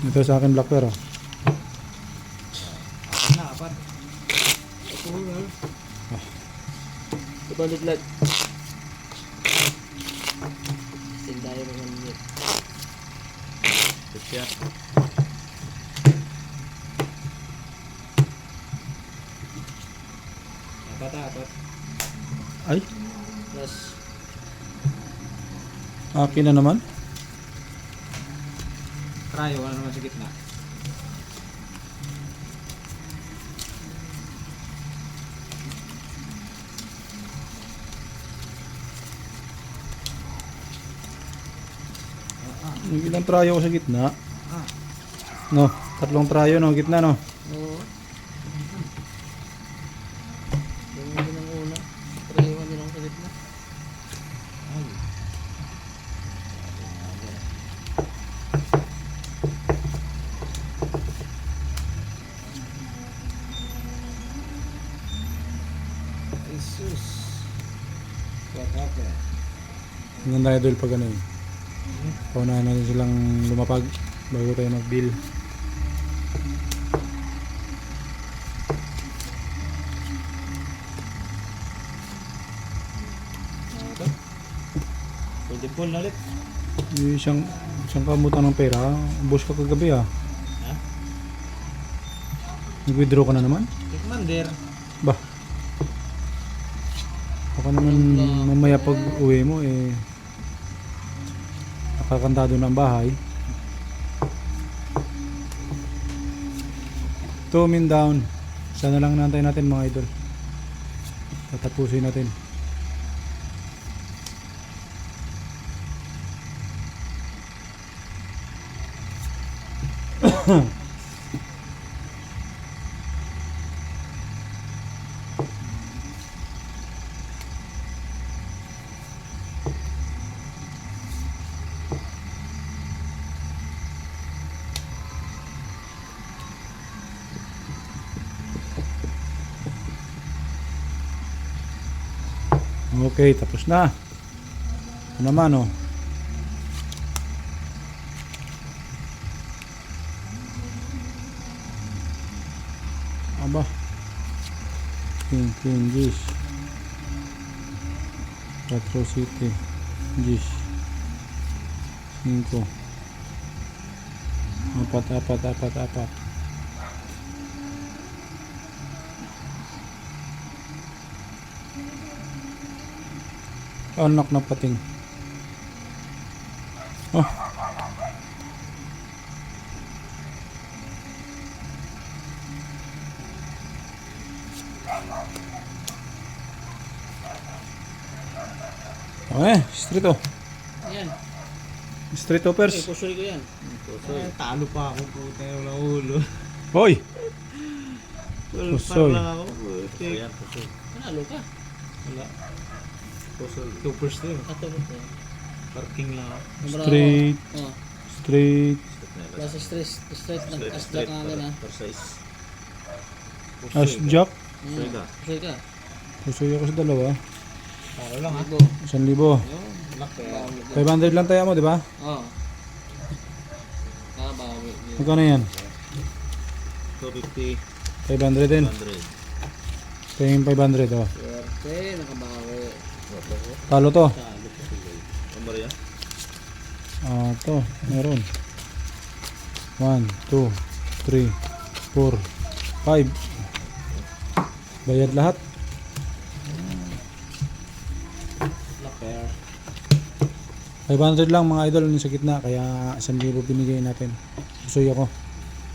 Ito sa akin black bear. Na, apat. Balik-lag. Tindayo mo ngayon. Kaya. Apat. Ay, Plus. akin na naman. Try, wala naman sa gitna. Ilang trayo ko sa gitna. Ah. No, 3 trayo no, gitna no. Oo. Ganyan din ang una. Try-1 din ang sa gitna. Ay. Jesus. What happened? Hanggang tayo dul pag ano eh. Paunahan natin silang lumapag bago tayo mag-bill. Pwede po na ulit. Yung isang kamutan ng pera, ubos ka kagabi ah. Ha? Nag-withdraw ka na naman? Commander. Bah. Baka naman mamaya pag uwi mo eh nakakantado ng bahay. 2 min down. Sana lang nantay natin mga idol. Tatapusin natin. Okay, tapos na. Ano naman oh. Aba. King, Gish. Retro City. Gish. 5. 4. Anak na pating. Oh. Okay, street oh. Ayan. Street hoppers. Pusoy ko yan. Pusoy. Talo pa ako po. Tayo lang ulo. Hoy! Pusoy. Pusoy. Lang ako. Ayan, pusoy. Talo ka. Wala. Pusoy. 2% yun. Ato po. Parking lang ako. Straight. Oh. Straight. Basta straight na. As-jack nga ka na. As-jack. Pusoy ka. Pusoy ka. Pusoy ako sa dalawa. Talo lang ha. 1,000. Lock kaya. 500 lang tayo mo, di ba? Oo. Nakabawi. Magkano yan? 250, 500 din. 100. Tingin 500 oh. Swerte, nakabawi. Talo to. Talo ka. Ang Maria? To. Meron. 1, 2, 3, 4, 5. Bayad lahat. Lock kaya. 500 lang mga idol sa gitna. Kaya 1,000 binigay natin. Pusoy ako.